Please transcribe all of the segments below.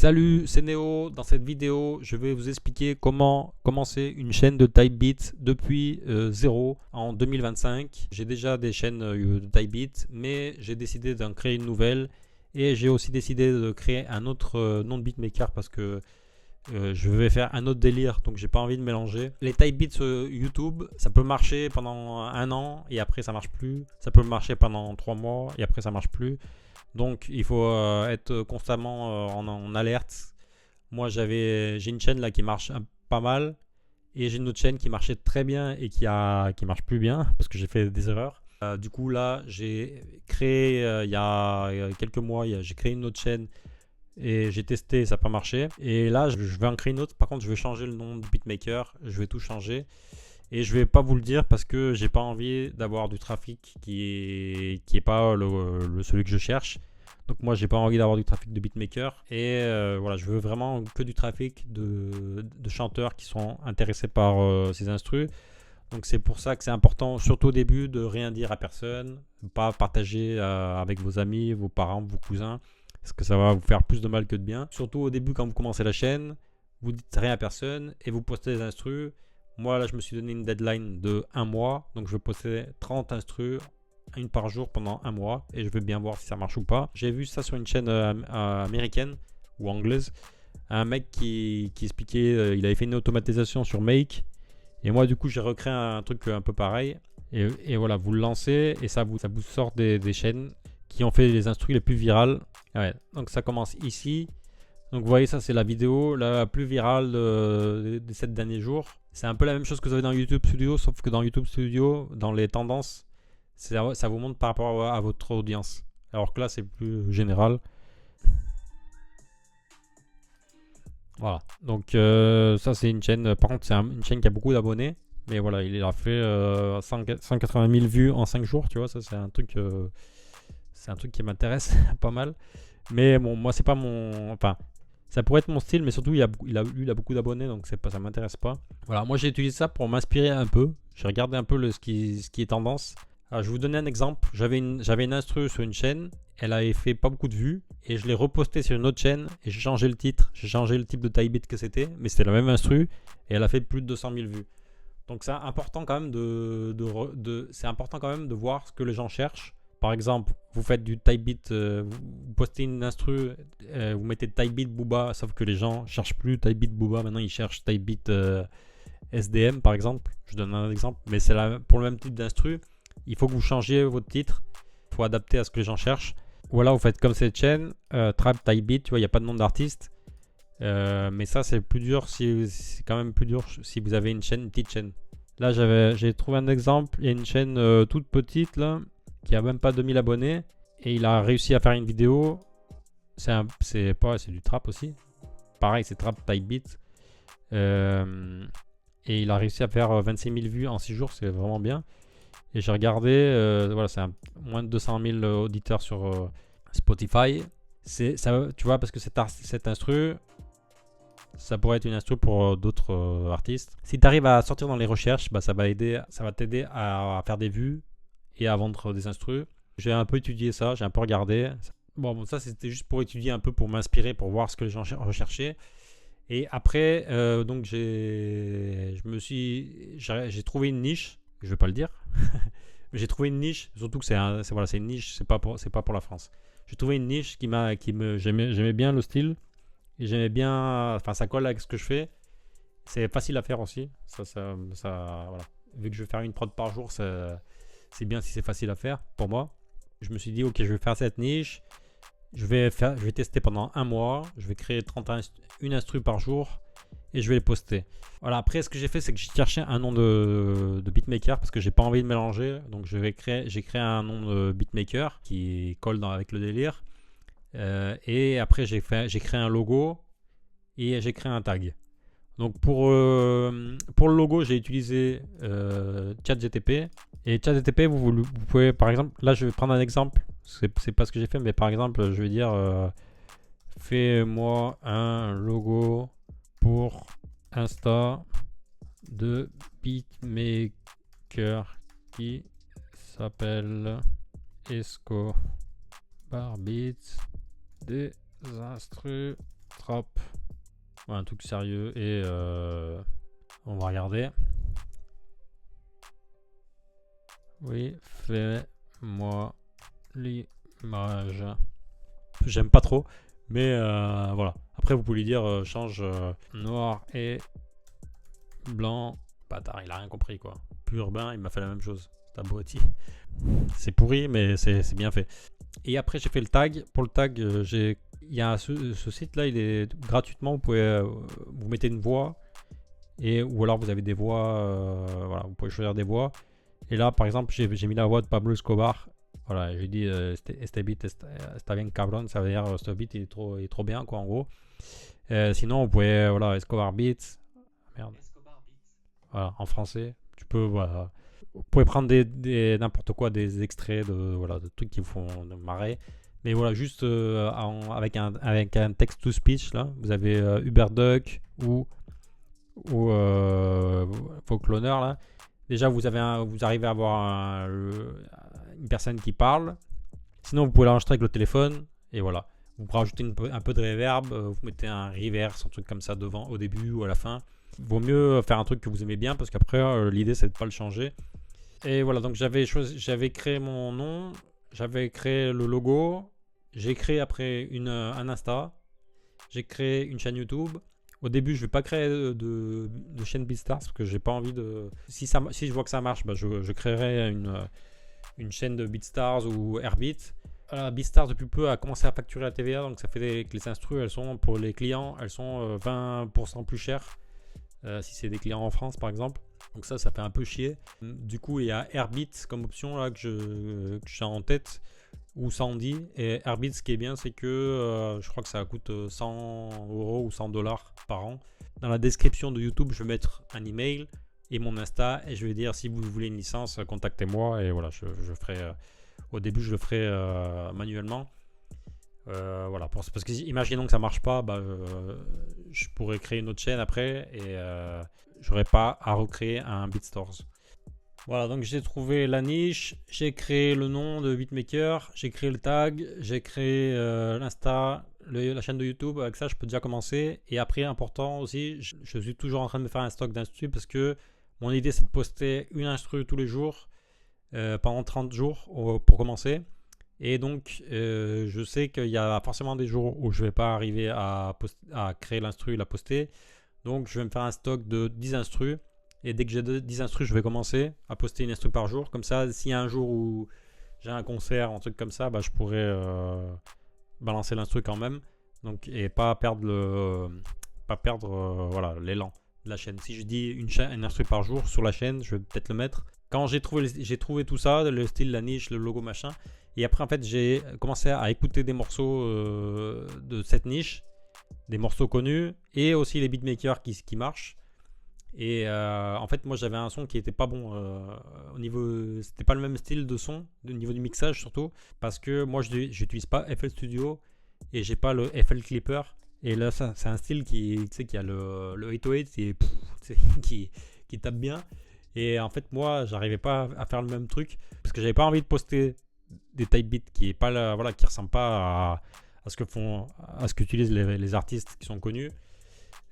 Salut, c'est Néo. Dans cette vidéo, je vais vous expliquer comment commencer une chaîne de Typebeat depuis zéro en 2025. J'ai déjà des chaînes de Typebeat, mais j'ai décidé d'en créer une nouvelle et j'ai aussi décidé de créer un autre nom de beatmaker parce que je vais faire un autre délire, donc j'ai pas envie de mélanger. Les Typebeats sur YouTube, ça peut marcher pendant un an et après ça marche plus. Ça peut marcher pendant 3 mois et après ça marche plus. Donc il faut être constamment en alerte. Moi j'ai une chaîne là qui marche pas mal et j'ai une autre chaîne qui marchait très bien et qui marche plus bien parce que j'ai fait des erreurs. Du coup là j'ai créé il y a quelques mois, j'ai créé une autre chaîne et j'ai testé, ça n'a pas marché. Et là je vais en créer une autre. Par contre je vais changer le nom de beatmaker, je vais tout changer. Et je vais pas vous le dire parce que j'ai pas envie d'avoir du trafic qui est pas celui que je cherche. Donc moi j'ai pas envie d'avoir du trafic de beatmaker et voilà, je veux vraiment que du trafic de chanteurs qui sont intéressés par ces instrus. Donc c'est pour ça que c'est important, surtout au début, de rien dire à personne, pas partager avec vos amis, vos parents, vos cousins, parce que ça va vous faire plus de mal que de bien. Surtout au début quand vous commencez la chaîne, vous dites rien à personne et vous postez des instrus. Moi là je me suis donné une deadline de 1 mois, donc je vais poster 30 instrus, une par jour pendant 1 mois et je vais bien voir si ça marche ou pas. J'ai vu ça sur une chaîne américaine ou anglaise, un mec qui expliquait, il avait fait une automatisation sur Make et moi du coup j'ai recréé un truc un peu pareil et voilà, vous le lancez et ça vous sort des chaînes qui ont fait les instrus les plus virales. Ouais, donc ça commence ici. Donc vous voyez, ça c'est la vidéo la plus virale des 7 derniers jours. C'est un peu la même chose que vous avez dans YouTube Studio, sauf que dans YouTube Studio, dans les tendances, ça vous montre par rapport à votre audience. Alors que là c'est plus général. Voilà. Donc ça c'est une chaîne, par contre c'est une chaîne qui a beaucoup d'abonnés. Mais voilà, il a fait 180 000 vues en 5 jours, tu vois, ça c'est un truc qui m'intéresse pas mal. Mais bon, moi c'est pas mon... Enfin, ça pourrait être mon style, mais surtout il a beaucoup d'abonnés, donc ça m'intéresse pas. Voilà, moi j'ai utilisé ça pour m'inspirer un peu. J'ai regardé un peu ce qui est tendance. Alors, je vais vous donner un exemple. J'avais une instru sur une chaîne, elle avait fait pas beaucoup de vues, et je l'ai reposté sur une autre chaîne, et j'ai changé le titre, j'ai changé le type de typebeat que c'était, mais c'était la même instru, et elle a fait plus de 200 000 vues. Donc c'est important quand même c'est important quand même de voir ce que les gens cherchent. Par exemple, vous faites du typebeat, vous postez une instru, vous mettez typebeat Booba, sauf que les gens cherchent plus typebeat Booba, maintenant ils cherchent typebeat SDM par exemple. Je donne un exemple, mais c'est pour le même type d'instru. Il faut que vous changiez votre titre, il faut adapter à ce que les gens cherchent. Ou alors vous faites comme cette chaîne, Trap Typebeat, tu vois, il n'y a pas de nom d'artiste. Mais ça c'est plus dur, c'est quand même plus dur si vous avez une petite chaîne. Là j'ai trouvé un exemple, il y a une chaîne toute petite là, qui a même pas 2000 abonnés, et il a réussi à faire une vidéo. C'est du trap aussi. Pareil, c'est Trap Typebeat. Et il a réussi à faire 26 000 vues en 6 jours, c'est vraiment bien. Et j'ai regardé, voilà, c'est moins de 200 000 auditeurs sur Spotify. Ça, tu vois, parce que cette instru, ça pourrait être une instru pour d'autres artistes. Si tu arrives à sortir dans les recherches, bah, ça va t'aider à faire des vues et à vendre des instrus. J'ai un peu étudié ça, j'ai un peu regardé. Bon, ça c'était juste pour étudier un peu, pour m'inspirer, pour voir ce que les gens recherchaient. Et après, donc j'ai trouvé une niche. Je vais pas le dire, mais j'ai trouvé une niche. Surtout que c'est une niche, c'est pas pour la France. J'ai trouvé une niche j'aimais bien le style et j'aimais bien, enfin ça colle avec ce que je fais. C'est facile à faire aussi. Voilà. Vu que je vais faire une prod par jour, c'est bien si c'est facile à faire pour moi. Je me suis dit ok, je vais faire cette niche. Je vais tester pendant 1 mois. Je vais créer une instru par jour et je vais les poster. Voilà, après ce que j'ai fait, c'est que j'ai cherché un nom de beatmaker parce que j'ai pas envie de mélanger. Donc j'ai créé un nom de beatmaker qui colle avec le délire. Et après j'ai créé un logo et j'ai créé un tag. Donc pour le logo, j'ai utilisé ChatGTP. Et ChatGTP, vous pouvez, par exemple, là je vais prendre un exemple. C'est pas ce que j'ai fait, mais par exemple, je vais dire fais-moi un logo pour Insta de beatmaker qui s'appelle Esco Beats des instrus Hop. Ouais, un truc sérieux et on va regarder. Oui, fais-moi l'image. J'aime pas trop, mais voilà. Après, vous pouvez lui dire change noir et blanc. Bâtard, il a rien compris quoi. Plus urbain, il m'a fait la même chose. C'est abruti. C'est pourri, mais c'est bien fait. Et après, j'ai fait le tag. Pour le tag, il y a ce site là, il est gratuitement. Vous pouvez vous mettez une voix ou alors vous avez des voix. Voilà, vous pouvez choisir des voix. Et là, par exemple, j'ai mis la voix de Pablo Escobar. Voilà, j'ai dit este beat está bien cabrón, ça veut dire ce beat il est trop bien quoi en gros. Sinon, vous pouvez voilà Escobar Beats. Merde. Voilà, en français. Tu peux voilà. Vous pouvez prendre n'importe quoi, des extraits de trucs qui vous font marrer. Mais voilà, juste avec un text-to-speech là, vous avez Uberduck ou Folkloner là. Déjà, vous arrivez à avoir une personne qui parle. Sinon, vous pouvez l'enregistrer avec le téléphone. Et voilà. Vous rajoutez un peu de reverb. Vous mettez un reverse, un truc comme ça devant, au début ou à la fin. Il vaut mieux faire un truc que vous aimez bien parce qu'après, l'idée, c'est de ne pas le changer. Et voilà, donc j'avais créé mon nom. J'avais créé le logo. J'ai créé après un Insta. J'ai créé une chaîne YouTube. Au début, je vais pas créer de chaîne BeatStars parce que j'ai pas envie de. Si je vois que ça marche, bah je créerai une chaîne de BeatStars ou Airbeat. BeatStars depuis peu a commencé à facturer la TVA, donc ça fait que les instrus, elles sont pour les clients, elles sont 20% plus chères si c'est des clients en France par exemple. Donc ça fait un peu chier. Du coup, il y a Airbeat comme option là que j'ai en tête. Ou 110 et Airbeat, ce qui est bien c'est que je crois que ça coûte 100 € ou 100$ par an. Dans la description de YouTube, je vais mettre un email et mon Insta et je vais dire si vous voulez une licence, contactez-moi et voilà, je ferai au début je le ferai manuellement. Voilà, parce que imaginons que ça marche pas, je pourrais créer une autre chaîne après et j'aurais pas à recréer un BeatStars. Voilà, donc j'ai trouvé la niche, j'ai créé le nom de beatmaker, j'ai créé le tag, j'ai créé l'Insta, la chaîne de YouTube. Avec ça, je peux déjà commencer. Et après, important aussi, je suis toujours en train de me faire un stock d'instru parce que mon idée, c'est de poster une instru tous les jours pendant 30 jours pour commencer. Et donc, je sais qu'il y a forcément des jours où je ne vais pas arriver à créer l'instru et la poster. Donc, je vais me faire un stock de 10 instrus. Et dès que j'ai 10 instrus, je vais commencer à poster une instru par jour. Comme ça, s'il y a un jour où j'ai un concert, un truc comme ça, je pourrais balancer l'instru quand même. Donc, et pas perdre voilà, l'élan de la chaîne. Si je dis une instru par jour sur la chaîne, je vais peut-être le mettre. Quand j'ai trouvé tout ça, le style, la niche, le logo, machin. Et après, en fait, j'ai commencé à écouter des morceaux de cette niche, des morceaux connus, et aussi les beatmakers qui marchent. Et en fait, moi j'avais un son qui était pas bon au niveau, c'était pas le même style de son, au niveau du mixage surtout, parce que moi j'utilise pas FL Studio et j'ai pas le FL Clipper. Et là, c'est un style qui a le 808 qui tape bien. Et en fait, moi j'arrivais pas à faire le même truc parce que j'avais pas envie de poster des type beats qui ressemblent pas à ce que utilisent les artistes qui sont connus.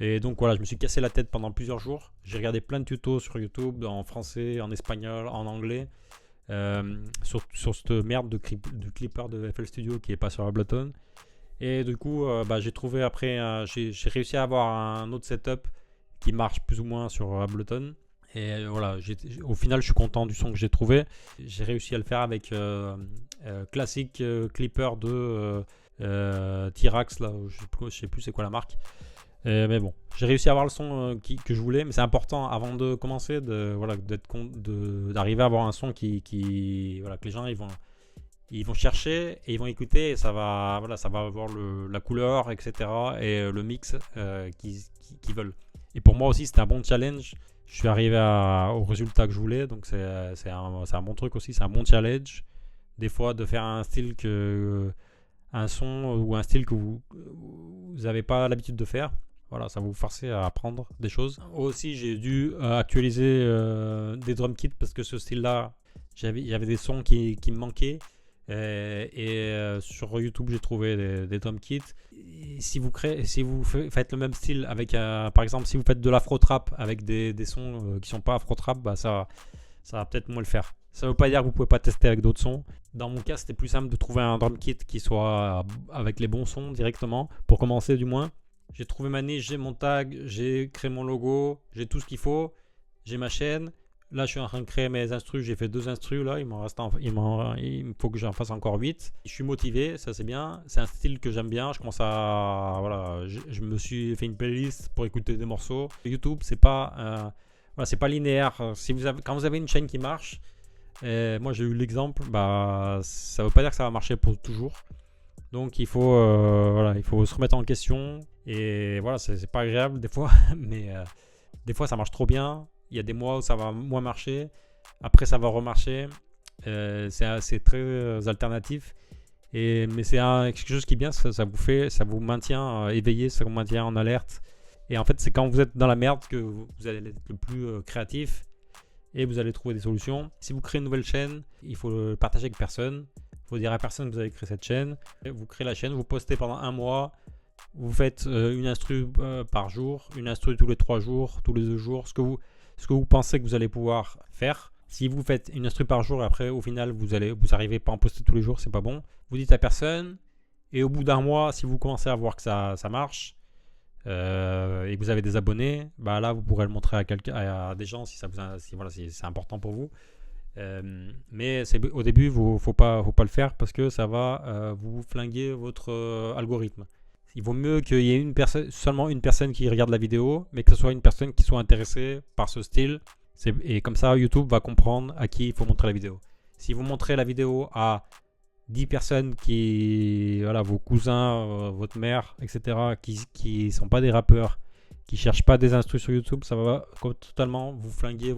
Et donc voilà, je me suis cassé la tête pendant plusieurs jours. J'ai regardé plein de tutos sur YouTube en français, en espagnol, en anglais sur cette merde de clipper de FL Studio qui est pas sur Ableton. Et du coup, j'ai trouvé après, j'ai réussi à avoir un autre setup qui marche plus ou moins sur Ableton. Et voilà, au final, je suis content du son que j'ai trouvé. J'ai réussi à le faire avec classique clipper de T-Rax, là, je sais plus c'est quoi la marque. Mais bon, j'ai réussi à avoir le son que je voulais, mais c'est important avant de commencer d'arriver à avoir un son que les gens ils vont chercher et ils vont écouter et ça va avoir la couleur, etc. et le mix qu'ils veulent. Et pour moi aussi, c'était un bon challenge. Je suis arrivé au résultat que je voulais, donc c'est un bon truc aussi, c'est un bon challenge. Des fois, de faire un son ou un style que vous n'avez pas l'habitude de faire. Voilà, ça va vous forcer à apprendre des choses. Aussi, j'ai dû actualiser des drum kits parce que ce style-là, il y avait des sons qui me manquaient. Sur YouTube, j'ai trouvé des drum kits. Et si vous faites le même style avec, par exemple, si vous faites de l'afro trap avec des sons qui sont pas afro trap, bah ça va peut-être moins le faire. Ça veut pas dire que vous pouvez pas tester avec d'autres sons. Dans mon cas, c'était plus simple de trouver un drum kit qui soit avec les bons sons directement, pour commencer du moins. J'ai trouvé ma niche, j'ai mon tag, j'ai créé mon logo, j'ai tout ce qu'il faut, j'ai ma chaîne. Là, je suis en train de créer mes instrus. J'ai fait 2 instrus là. Il me faut que j'en fasse encore 8. Je suis motivé, ça c'est bien. C'est un style que j'aime bien. Je commence à voilà. Je me suis fait une playlist pour écouter des morceaux. YouTube, c'est pas voilà, c'est pas linéaire. Quand vous avez une chaîne qui marche, moi j'ai eu l'exemple. Bah, ça veut pas dire que ça va marcher pour toujours. Donc il faut voilà, il faut se remettre en question. Et voilà, c'est pas agréable des fois, mais des fois ça marche trop bien. Il y a des mois où ça va moins marcher. Après, ça va remarcher. C'est très alternatif. Mais c'est quelque chose qui est bien. Ça vous maintient éveillé, ça vous maintient en alerte. Et en fait, c'est quand vous êtes dans la merde que vous allez être le plus créatif et vous allez trouver des solutions. Si vous créez une nouvelle chaîne, il faut le partager avec personne. Il faut dire à personne que vous avez créé cette chaîne. Vous créez la chaîne, vous postez pendant un mois. Vous faites une instru par jour, une instru tous les 3 jours, tous les 2 jours, ce que vous pensez que vous allez pouvoir faire. Si vous faites une instru par jour et après au final vous arrivez pas à en poster tous les jours, c'est pas bon. Vous dites à personne et au bout d'un mois, si vous commencez à voir que ça marche et que vous avez des abonnés, bah là vous pourrez le montrer à des gens si c'est important pour vous. Mais au début, faut pas le faire parce que ça va vous flinguer votre algorithme. Il vaut mieux qu'il y ait seulement une personne qui regarde la vidéo, mais que ce soit une personne qui soit intéressée par ce style. Et comme ça, YouTube va comprendre à qui il faut montrer la vidéo. Si vous montrez la vidéo à 10 personnes vos cousins, votre mère, etc., qui sont pas des rappeurs, qui cherchent pas des instrus sur YouTube, ça va totalement vous flinguer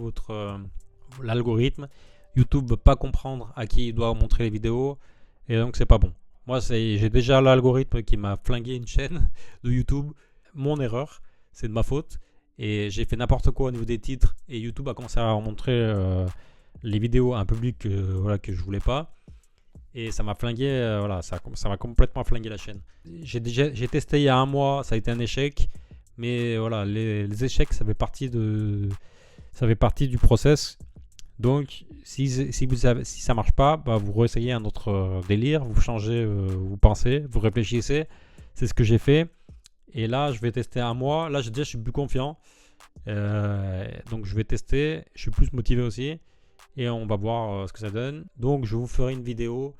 l'algorithme. YouTube ne veut pas comprendre à qui il doit montrer les vidéos, et donc c'est pas bon. Moi, j'ai déjà l'algorithme qui m'a flingué une chaîne de YouTube. Mon erreur, c'est de ma faute. Et j'ai fait n'importe quoi au niveau des titres. Et YouTube a commencé à montrer les vidéos à un public que je voulais pas. Et ça m'a flingué, ça m'a complètement flingué la chaîne. J'ai testé il y a un mois, ça a été un échec. Mais voilà, les échecs, ça fait partie du process. Donc, si ça marche pas, bah, vous réessayez un autre délire, vous changez, vous pensez, vous réfléchissez. C'est ce que j'ai fait. Et là, je vais tester un mois. Là, je suis plus confiant. Donc, je vais tester. Je suis plus motivé aussi. Et on va voir ce que ça donne. Donc, je vous ferai une vidéo.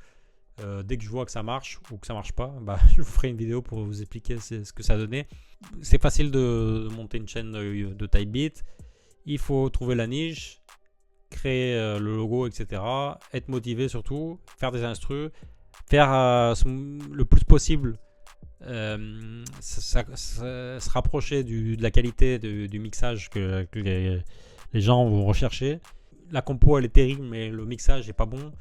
Dès que je vois que ça marche ou que ça marche pas, bah, je vous ferai une vidéo pour vous expliquer ce que ça a donné. C'est facile de monter une chaîne de Typebeat. Il faut trouver la niche, créer le logo, etc. Être motivé surtout, faire des instrus, faire le plus possible, se rapprocher de la qualité du mixage que les gens vont rechercher. La compo elle est terrible, mais le mixage n'est pas bon.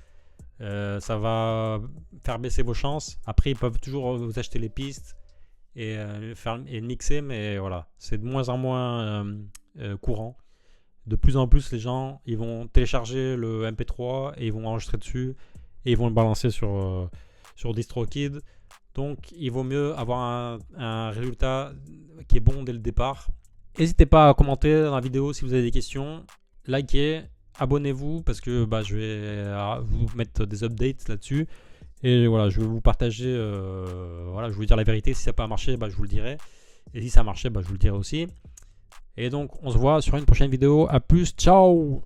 Ça va faire baisser vos chances. Après, ils peuvent toujours vous acheter les pistes et mixer, mais voilà, c'est de moins en moins courant. De plus en plus, les gens ils vont télécharger le MP3 et ils vont enregistrer dessus et ils vont le balancer sur DistroKid. Donc, il vaut mieux avoir un résultat qui est bon dès le départ. N'hésitez pas à commenter dans la vidéo si vous avez des questions. Likez, abonnez-vous parce que je vais vous mettre des updates là-dessus. Et voilà, je vais vous partager, je vais vous dire la vérité. Si ça n'a pas marché, je vous le dirai. Et si ça a marché, je vous le dirai aussi. Et donc, on se voit sur une prochaine vidéo. À plus, ciao!